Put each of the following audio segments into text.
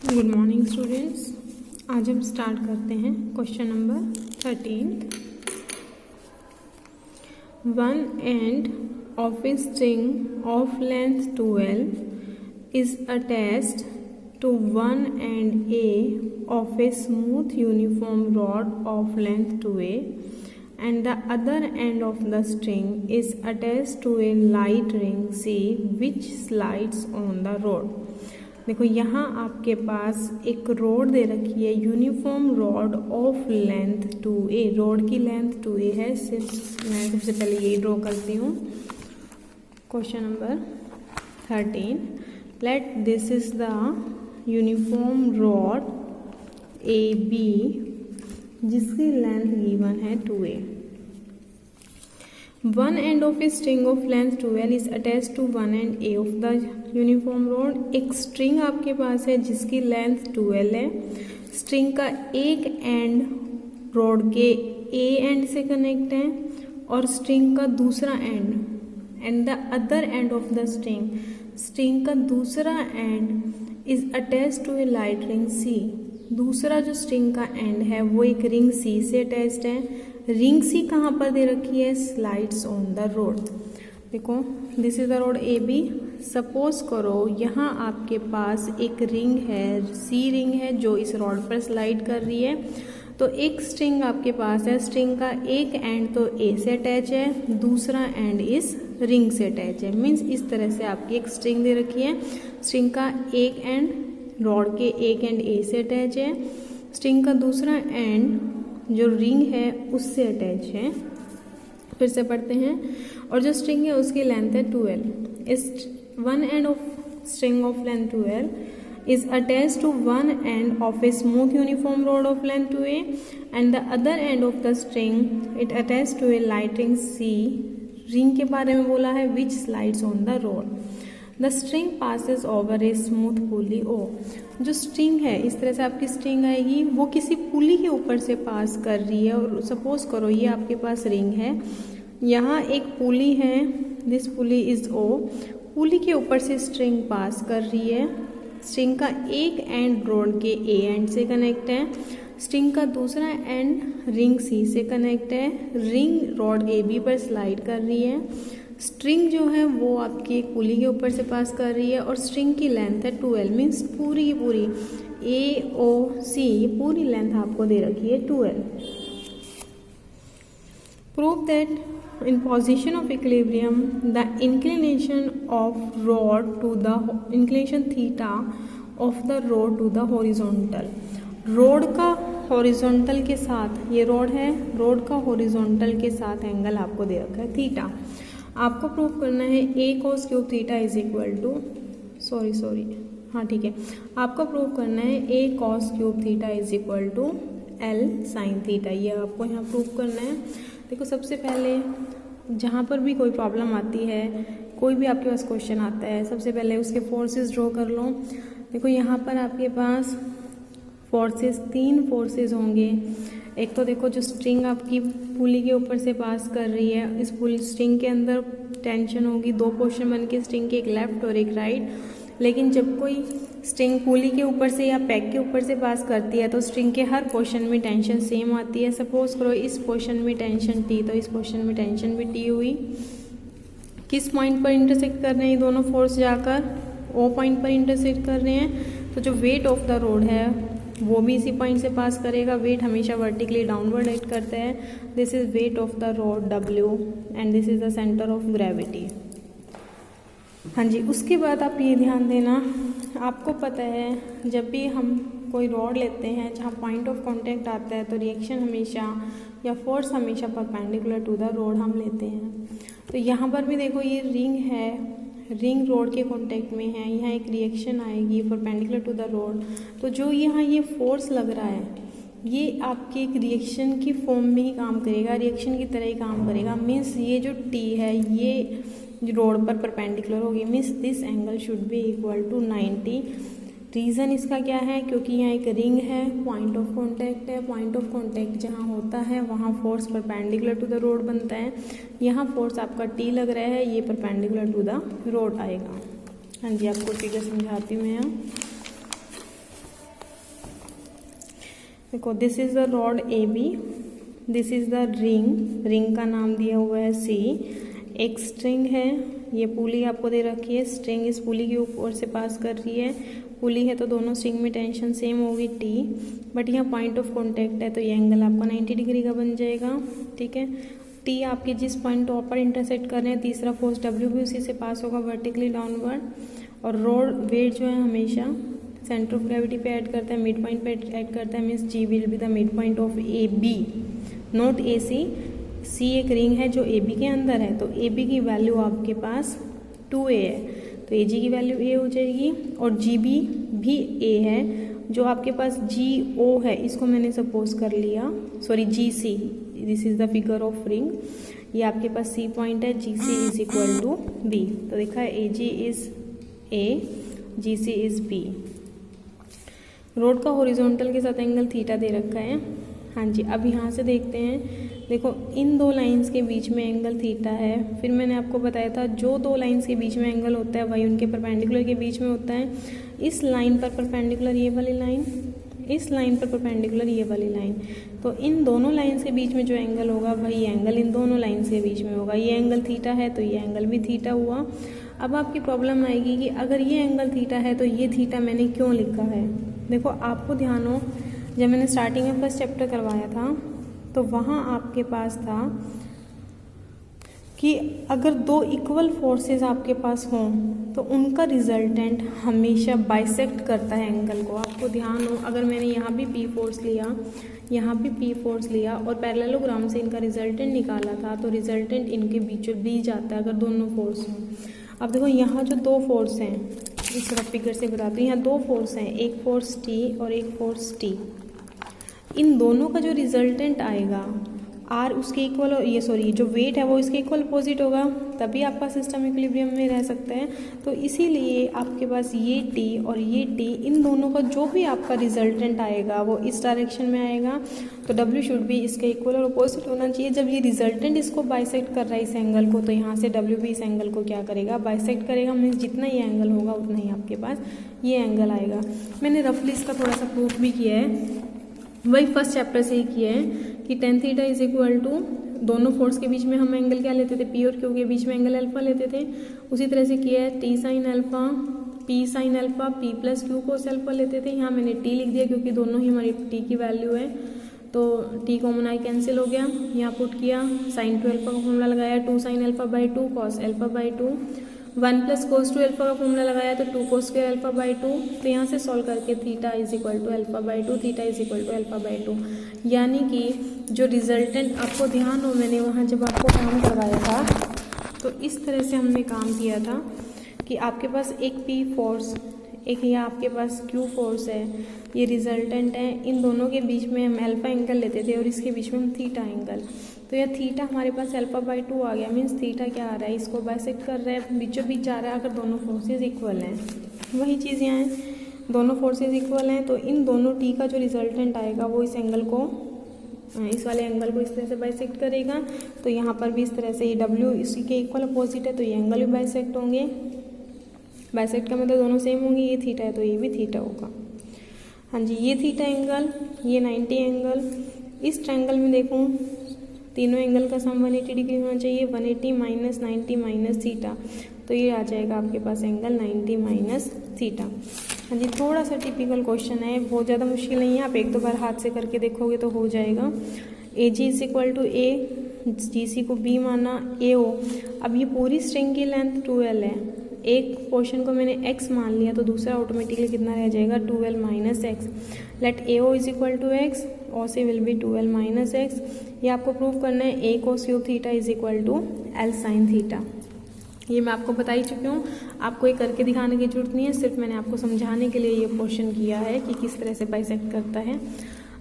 Good morning students. आज हम start करते हैं question number 13। One end of a string of length 12 is attached to one end A of a smooth uniform rod of length 2a and the other end of the string is attached to a light ring C which slides on the rod। देखो यहाँ आपके पास एक rod दे रखी है, uniform rod of length 2a। Rod की length 2a है। मैं सबसे पहले यही ड्रॉ करती हूँ। Question number 13, let this is the uniform rod AB जिसकी लेंथ गिवन है 2a। One end of a string of length 12 is attach to one end A of the uniform rod. एक स्ट्रिंग आपके पास है जिसकी length 12 है। String का एक एंड रॉड के ए एंड से कनेक्ट है और स्ट्रिंग का दूसरा end the other end of the string का दूसरा end is attach to a light ring C। दूसरा जो स्ट्रिंग का एंड है वो एक रिंग C से अटैच्ड है। रिंग C कहाँ पर दे रखी है? Slides on the road. देखो this is the road AB। Suppose करो यहाँ आपके पास एक रिंग है, C रिंग है जो इस रॉड पर स्लाइड कर रही है। तो एक स्ट्रिंग आपके पास है, स्ट्रिंग का एक एंड तो A से अटैच है, दूसरा एंड इस रिंग से अटैच है। मीन्स इस तरह से आपकी एक स्ट्रिंग दे रखी है। स्ट्रिंग का एक एंड रॉड के एक एंड A से अटैच है, स्ट्रिंग का दूसरा एंड जो रिंग है उससे अटैच है। फिर से पढ़ते हैं। और जो स्ट्रिंग है उसकी लेंथ है 12। इस one end of string of length 12 is attach to one end of a smooth uniform rod of length 2a and the other end of the string it attach to a light ring C। Ring के बारे में बोला है which slides on the rod. The string passes over a smooth pulley O। जो string है इस तरह से आपकी स्ट्रिंग आएगी, वो किसी पुली के ऊपर से पास कर रही है। और सपोज करो ये आपके पास रिंग है, यहाँ एक पुली है, दिस पुली इज O। पुली के ऊपर से स्ट्रिंग पास कर रही है। स्ट्रिंग का एक एंड रॉड के A एंड से कनेक्ट है, स्ट्रिंग का दूसरा एंड रिंग C से कनेक्ट है। रिंग रॉड AB पर स्लाइड कर रही है। स्ट्रिंग जो है वो आपकी एक पुली के ऊपर से पास कर रही है और स्ट्रिंग की लेंथ है 12। मीन्स पूरी की पूरी AOC ये पूरी लेंथ आपको दे रखी है 12। Prove that in position of equilibrium the inclination of rod to the inclination theta of the rod to the horizontal. Rod का हॉरिजॉन्टल के साथ, ये रॉड है, रॉड का हॉरिजॉन्टल के साथ एंगल आपको दे रखा है थीटा। आपको प्रूव करना है A cos cube theta is equal to हाँ ठीक है, आपको प्रूव करना है A cos cube theta is equal to L sin theta. ये आपको यहाँ प्रूव करना है। देखो सबसे पहले जहाँ पर भी कोई प्रॉब्लम आती है, कोई भी आपके पास क्वेश्चन आता है, सबसे पहले उसके फोर्सेस ड्रॉ कर लो। देखो यहाँ पर आपके पास फोर्सेस, 3 फोर्सेस होंगे। एक तो देखो जो स्ट्रिंग आपकी पुली के ऊपर से पास कर रही है, इस पुल स्ट्रिंग के अंदर टेंशन होगी, 2 पोर्शन बन के स्ट्रिंग के, एक लेफ्ट और एक राइट। लेकिन जब कोई स्ट्रिंग पुली के ऊपर से या पैक के ऊपर से पास करती है तो स्ट्रिंग के हर पोर्शन में टेंशन सेम आती है। सपोज करो इस पोर्शन में टेंशन T तो इस पोर्शन में टेंशन भी T हुई। किस पॉइंट पर इंटरसेक्ट कर रहे हैं ये दोनों फोर्स? जाकर O पॉइंट पर इंटरसेक्ट कर रहे हैं। तो जो वेट ऑफ द रोड है वो भी इसी पॉइंट से पास करेगा। वेट हमेशा वर्टिकली डाउनवर्ड एक्ट करता है। This is weight of the rod W and this is the centre of gravity. हाँ जी, उसके बाद आप ये ध्यान देना, आपको पता है जब भी हम कोई रॉड लेते हैं जहाँ पॉइंट ऑफ कांटेक्ट आता है तो रिएक्शन हमेशा या फोर्स हमेशा परपेंडिकुलर टू द रॉड हम लेते हैं। तो यहाँ पर भी देखो ये रिंग है, रिंग रॉड के कांटेक्ट में है, यहाँ एक रिएक्शन आएगी परपेंडिकुलर टू द रॉड। तो जो यहाँ ये फोर्स लग रहा है ये आपकी एक रिएक्शन की फॉर्म में ही काम करेगा, रिएक्शन की तरह ही काम करेगा। मीन्स ये जो T है ये रॉड पर परपेंडिकुलर होगी। Means this angle should be equal to 90। Reason इसका क्या है? क्योंकि यहाँ एक रिंग है, पॉइंट ऑफ कांटेक्ट है, पॉइंट ऑफ कांटेक्ट जहाँ होता है वहाँ force perpendicular to the rod बनता है। यहाँ फोर्स आपका T लग रहा है, ये परपेंडिकुलर टू द रोड आएगा। हाँ जी, आपको फिगर समझाती हूँ मैं यहाँ। देखो this is the rod A B, this is the ring, ring का नाम दिया हुआ है सी, एक स्ट्रिंग है, ये पुली आपको दे रखी है, स्ट्रिंग इस पुली के ऊपर से पास कर रही है, पुली है तो दोनों स्ट्रिंग में टेंशन सेम होगी टी, बट यहाँ पॉइंट ऑफ कॉन्टैक्ट है तो ये एंगल आपका 90 डिग्री का बन जाएगा। ठीक है, टी आपके जिस पॉइंट टॉप पर इंटरसेक्ट कर रहे हैं, तीसरा फोर्स डब्ल्यू भी उसी से पास होगा वर्टिकली डाउनवर्ड, और रॉड वेट जो है हमेशा सेंटर ऑफ ग्रेविटी पे ऐड करता है, मिड पॉइंट पे ऐड करता है, means G will be the mid point of A B, not A C. C एक रिंग है जो ए बी के अंदर है, तो ए बी की वैल्यू आपके पास 2a है, तो ए जी की वैल्यू a हो जाएगी, और जी बी भी a है, जो आपके पास जी ओ है इसको मैंने सपोज कर लिया, sorry G C, this is the figure of ring, ये आपके पास सी पॉइंट है, G C is equal to B, तो देखा है A G is A, G C is B. Rod का हॉरिजॉन्टल के साथ एंगल थीटा दे रखा है। हाँ जी, अब यहाँ से देखते हैं, देखो इन दो लाइंस के बीच में एंगल थीटा है, फिर मैंने आपको बताया था जो दो लाइंस के बीच में एंगल होता है वही उनके परपेंडिकुलर के बीच में होता है। इस लाइन पर परपेंडिकुलर ये वाली लाइन, इस लाइन पर परपेंडिकुलर ये वाली लाइन, तो इन दोनों लाइंस के बीच में जो एंगल होगा वही एंगल इन दोनों लाइंस के बीच में होगा। ये एंगल थीटा है तो ये एंगल भी थीटा हुआ। अब आपकी प्रॉब्लम आएगी कि अगर ये एंगल थीटा है तो ये थीटा मैंने क्यों लिखा है। देखो आपको ध्यान हो, जब मैंने स्टार्टिंग में फर्स्ट चैप्टर करवाया था तो वहाँ आपके पास था कि अगर दो इक्वल फोर्सेस आपके पास हों तो उनका रिजल्टेंट हमेशा बाइसेक्ट करता है एंगल को। आपको ध्यान हो, अगर मैंने यहाँ भी पी फोर्स लिया, यहाँ भी पी फोर्स लिया और पैरेललोग्राम से इनका रिजल्टेंट निकाला था, तो रिजल्टेंट इनके बीचों बीच आता है अगर दोनों फोर्स हों। अब देखो यहाँ जो दो फोर्स हैं, इस तरफ फिगर से बताती हूँ, यहाँ दो फोर्स हैं, एक फोर्स टी और एक फोर्स टी। इन दोनों का जो रिजल्टेंट आएगा आर उसके इक्वल, ये सॉरी जो वेट है वो इसके इक्वल अपोजिट होगा, तभी आपका सिस्टम इक्विलिब्रियम में रह सकता है। तो इसीलिए आपके पास ये टी और ये टी, इन दोनों का जो भी आपका रिजल्टेंट आएगा वो इस डायरेक्शन में आएगा, तो डब्ल्यू शुड भी इसके इक्वल और अपोजिट होना चाहिए। जब ये रिजल्टेंट इसको बाइसेक्ट कर रहा है इस एंगल को, तो यहाँ से डब्ल्यू भी इस एंगल को क्या करेगा, बाइसेक्ट करेगा, मीन्स जितना ये एंगल होगा उतना ही आपके पास ये एंगल आएगा। मैंने रफली इसका थोड़ा सा प्रूफ भी किया है, वही फर्स्ट चैप्टर से ही किया है कि tan theta is equal to, दोनों फोर्स के बीच में हम एंगल क्या लेते थे, पी और क्यू के बीच में एंगल अल्फा लेते थे, उसी तरह से किया है T sine alpha, P sine alpha, P plus Q cos alpha लेते थे। यहाँ मैंने टी लिख दिया क्योंकि दोनों ही हमारी टी की वैल्यू है, तो टी कॉमन आई कैंसिल हो गया, यहाँ पुट किया, साइन टू अल्फा का फॉर्मूला लगाया, two sine alpha by two cos alpha by two, 1 plus cos two alpha का फॉर्मूला लगाया तो 2 कोस स्क्वायर अल्फा बाई 2, तो यहाँ से सॉल्व करके theta is equal to alpha by 2, theta is equal to alpha by 2, यानी कि जो रिजल्टेंट, आपको ध्यान हो मैंने वहाँ जब आपको काम करवाया था तो इस तरह से हमने काम किया था कि आपके पास एक पी फोर्स, एक यहाँ आपके पास क्यू फोर्स है, ये रिजल्टेंट है, इन दोनों के बीच में हम अल्फा एंगल लेते थे और इसके बीच में हम थीटा एंगल, तो यह थीटा हमारे पास अल्फा बाई 2 आ गया, मीन्स थीटा क्या आ रहा है, इसको बाइसेक्ट कर रहा है, बीचों बीच जा रहा है अगर दोनों फोर्सेज इक्वल हैं। वही चीज़ यहाँ है, दोनों फोर्सेज इक्वल हैं तो इन दोनों टी का जो रिजल्टेंट आएगा वो इस एंगल को, इस वाले एंगल को इस तरह से बाइसेक्ट करेगा, तो यहाँ पर भी इस तरह से ये डब्ल्यू इसी के इक्वल अपोजिट है तो ये एंगल भी बाइसेक्ट होंगे। बाइसेक्ट का मतलब दोनों सेम होंगे, ये थीटा है तो ये भी थीटा होगा। हाँ जी, ये थीटा एंगल, ये 90 एंगल, इस ट्रायंगल में देखूँ तीनों एंगल का सम 180 डिग्री होना चाहिए, 180 माइनस 90 माइनस थीटा, तो ये आ जाएगा आपके पास एंगल 90 माइनस थीटा। हाँ जी, थोड़ा सा टिपिकल क्वेश्चन है, बहुत ज़्यादा मुश्किल नहीं है, आप एक दो बार हाथ से करके देखोगे तो हो जाएगा। ए G is equal to A, G सी को बी माना, ए ओ, अब ये पूरी स्ट्रिंग की लेंथ 2L है, एक पोर्शन को मैंने x मान लिया तो दूसरा ऑटोमेटिकली कितना रह जाएगा 2L minus X. Let A O is equal to X, O C will be 2L minus X. ये आपको प्रूव करना है A cos cube theta is equal to L sine theta. ये मैं आपको बता ही चुकी हूँ, आपको ये करके दिखाने की जरूरत नहीं है, सिर्फ मैंने आपको समझाने के लिए ये क्वेश्चन किया है कि किस तरह से बाइसेक्ट करता है।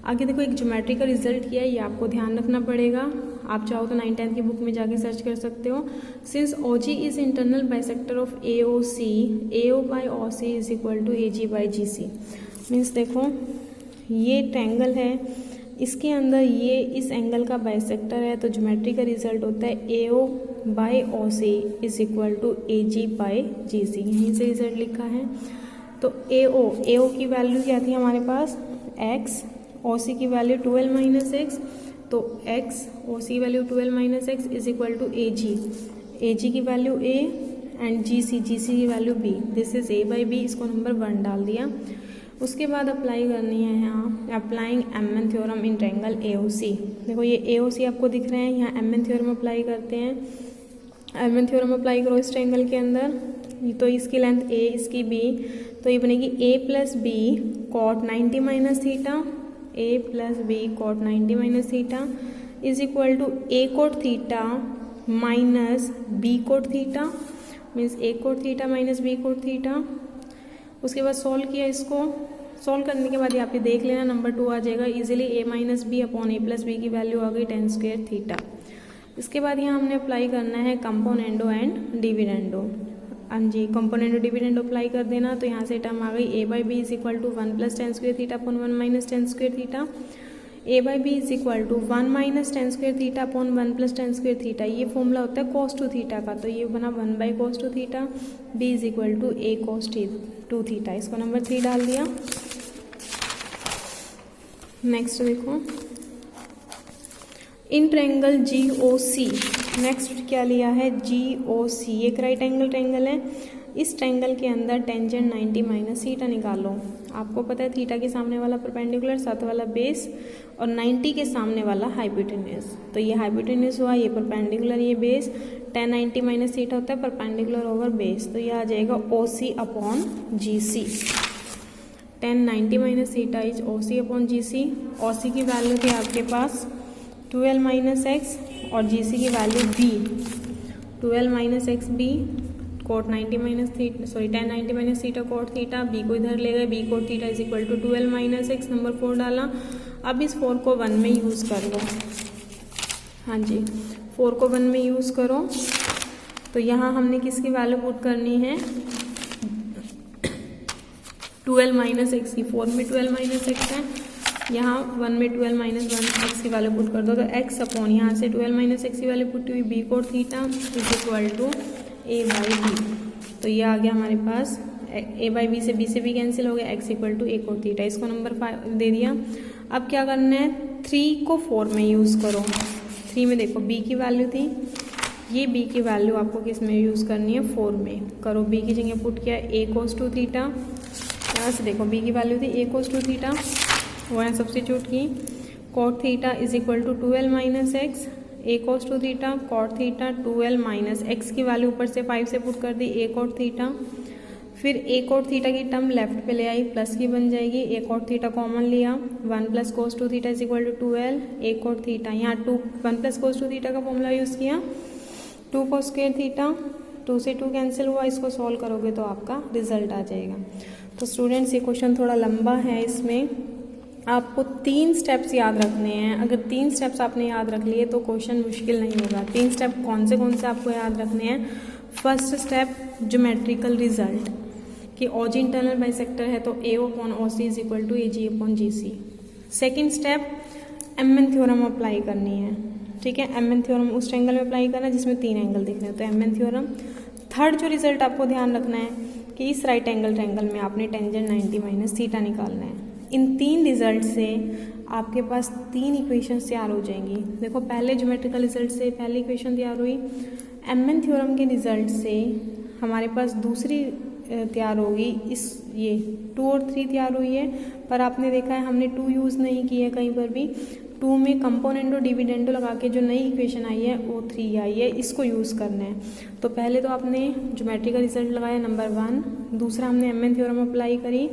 आगे देखो एक ज्योमेट्री का रिजल्ट किया है, ये आपको ध्यान रखना पड़ेगा, आप चाहो तो 9th-10th की बुक में जाके सर्च कर सकते हो। Since O G is internal bisector of A O C, A O by O C is equal to A G by G C. Means देखो ये ट्रायंगल है, इसके अंदर ये इस एंगल का बाइसेक्टर है, तो ज्योमेट्री का रिजल्ट होता है A O by O C is equal to A G by G C, यहीं से रिजल्ट लिखा है। तो ए ओ की वैल्यू क्या थी हमारे पास x, ओ सी की वैल्यू 12 माइनस एक्स, तो एक्स ओ सी की value 12 minus X is equal to A G की value A and G C की value B, this is A by B, इसको नंबर 1 डाल दिया। उसके बाद अप्लाई करनी है यहाँ applying M N theorem in triangle A O C. देखो ये ए ओ सी आपको दिख रहे हैं, यहाँ एम एन थ्योरम अप्लाई करते हैं। एम एन थ्योरम अप्लाई करो इस ट्रायंगल के अंदर, तो इसकी लेंथ ए, इसकी बी, तो ये बनेगी A plus B cot 90 minus theta, A plus B cot 90 minus theta is equal to A cot theta minus B cot theta, means A cot theta minus B cot theta. उसके बाद solve किया, इसको solve करने के बाद यहाँ पे देख लेना नंबर 2 आ जाएगा इजीली, ए माइनस बी अपॉन ए प्लस बी की वैल्यू आ गई tan स्क्वायर थीटा। इसके बाद यहाँ हमने अप्लाई करना है कंपोनेंडो एंड डिविडेंडो। हाँ जी, कंपोनेंडो डिविडेंडो अप्लाई कर देना, तो यहाँ से टर्म आ गई A by B is equal to 1 plus tan square theta upon 1 minus tan square theta. A by B is equal to 1 minus tan square theta upon 1 plus tan square theta, ये formula होता है cos 2 theta का, तो ये बना 1 by cos 2 theta, B is equal to A cos 2 theta, इसको number 3 डाल दिया। नेक्स्ट देखो in triangle ji O C, next क्या लिया है जी ओ सी, एक राइट एंगल ट्रायंगल है। इस ट्रायंगल के अंदर टेंजेंट 90 माइनस थीटा निकालो। आपको पता है थीटा के सामने वाला परपेंडिकुलर, साथ वाला बेस और 90 के सामने वाला हाइपोटेन्यूज, तो ये हाइपोटेन्यूज हुआ, ये परपेंडिकुलर, ये बेस, tan 90 माइनस थीटा होता है परपेंडिकुलर ओवर बेस, तो ये आ जाएगा O C upon G C. tan 90 minus theta is O C upon G C. O C की वैल्यू थी आपके पास 12 माइनस एक्स और जी सी की value B, 12 minus X B cot 90 minus theta, sorry tan 90 minus theta cot theta, B को इधर ले गए, B cot theta is equal to 12 minus X, number 4 डाला। अब इस 4 को 1 में यूज़ कर लो। हाँ जी, 4 को 1 में यूज़ करो, तो यहाँ हमने किसकी वैल्यू पुट करनी है 12 माइनस एक्स की, 4 में 12 माइनस एक्स है, यहाँ 1 में 12 माइनस 1 एक्स की वैल्यू पुट कर दो, तो एक्स अपॉन यहाँ से 12 माइनस एक्स की वैल्यू पुट हुई B cot theta is equal to A by B, तो ये आ गया हमारे पास ए बाई बी से बी कैंसिल हो गया, X equal to A cot theta, इसको नंबर 5 दे दिया। अब क्या करना है 3 को 4 में यूज़ करो। 3 में देखो बी की वैल्यू थी, ये बी की वैल्यू आपको किस में यूज़ करनी है 4 में करो, बी की जगह पुट किया ए कोस 2 थीटा, यहाँ से देखो बी की वैल्यू थी ए कोस 2 थीटा, वो यहाँ सब्स्टिट्यूट की, cot theta is equal to 12 minus X, A cos 2 theta cot theta 12 minus X की वैल्यू ऊपर से 5 से पुट कर दी ए कॉट थीटा, फिर ए कॉट थीटा की टर्म लेफ्ट पे ले आई, प्लस की बन जाएगी, ए कॉट थीटा कॉमन लिया, 1 plus cos 2 theta is equal to 12 A cot theta, यहाँ 1 प्लस कोस 2 थीटा का फॉर्मूला यूज़ किया, 2 कोस स्क्वायर थीटा, 2 से 2 कैंसिल हुआ, इसको सॉल्व करोगे तो आपका रिजल्ट आ जाएगा। तो स्टूडेंट्स ये क्वेश्चन थोड़ा लंबा है, इसमें आपको 3 स्टेप्स याद रखने हैं। अगर 3 स्टेप्स आपने याद रख लिए तो क्वेश्चन मुश्किल नहीं होगा। 3 स्टेप कौन से आपको याद रखने हैं। फर्स्ट स्टेप ज्योमेट्रिकल रिजल्ट कि ओजी इंटरनल बाइसेक्टर है तो A upon O C is equal to A G upon G C. Second step M N theorem apply करनी है, ठीक है। एम एन थ्योरम उस ट्रायंगल में अप्लाई करना है जिसमें 3 एंगल दिख रहे हैं, तो एम एन थ्योरम। थर्ड जो रिजल्ट आपको ध्यान रखना है कि इस राइट एंगल ट्रायंगल में आपने टेंजेंट 90 माइनस थीटा निकालना है। इन 3 रिजल्ट से आपके पास 3 इक्वेशन तैयार हो जाएंगी। देखो पहले ज्योमेट्रिकल रिजल्ट से पहली इक्वेशन तैयार हुई, एम एन थ्योरम के रिजल्ट से हमारे पास दूसरी तैयार होगी, इस ये 2 और 3 तैयार हुई है, पर आपने देखा है हमने 2 यूज़ नहीं की है कहीं पर भी। 2 में कंपोनेंडो डिविडेंडो लगा के जो नई इक्वेशन आई है वो 3 आई है, इसको यूज़ करना है। तो पहले तो आपने ज्योमेट्रिकल रिजल्ट लगाया नंबर 1, दूसरा हमने एम एन थ्योरम अप्लाई करी,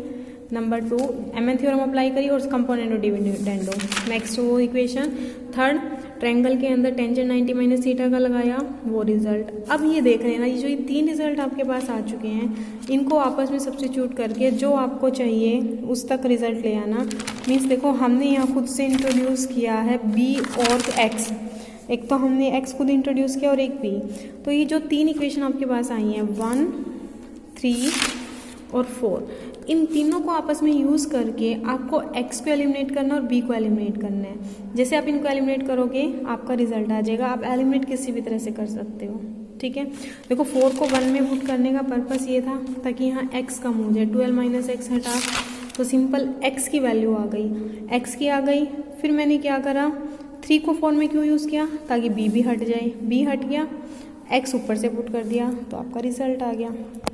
number 2 M N theorem apply करी और कंपोनेंडो डिविडेंडो, नेक्स्ट वो इक्वेशन। थर्ड ट्रायंगल के अंदर टेंजेंट 90 माइनस थीटा का लगाया, वो रिजल्ट। अब ये देख रहे हैं ना, ये जो 3 रिजल्ट आपके पास आ चुके हैं, इनको आपस में सब्स्टिट्यूट करके जो आपको चाहिए उस तक रिजल्ट ले आना। मीन्स देखो हमने यहाँ खुद से इंट्रोड्यूस किया है बी और एक्स, एक तो हमने एक्स खुद इंट्रोड्यूस किया और एक बी। तो ये जो 3 इक्वेशन आपके पास आई हैं 1, 3 और 4, इन तीनों को आपस में यूज़ करके आपको x को एलिमिनेट करना और b को एलिमिनेट करना है। जैसे आप इनको एलिमिनेट करोगे आपका रिजल्ट आ जाएगा। आप एलिमिनेट किसी भी तरह से कर सकते हो, ठीक है। देखो 4 को 1 में पुट करने का पर्पस ये था ताकि यहाँ x कम हो जाए, 12 माइनस एक्स हटा तो सिंपल x की वैल्यू आ गई, x की आ गई। फिर मैंने क्या करा, 3 को 4 में क्यों यूज़ किया, ताकि b भी हट जाए, b हट गया, x ऊपर से पुट कर दिया, तो आपका रिजल्ट आ गया।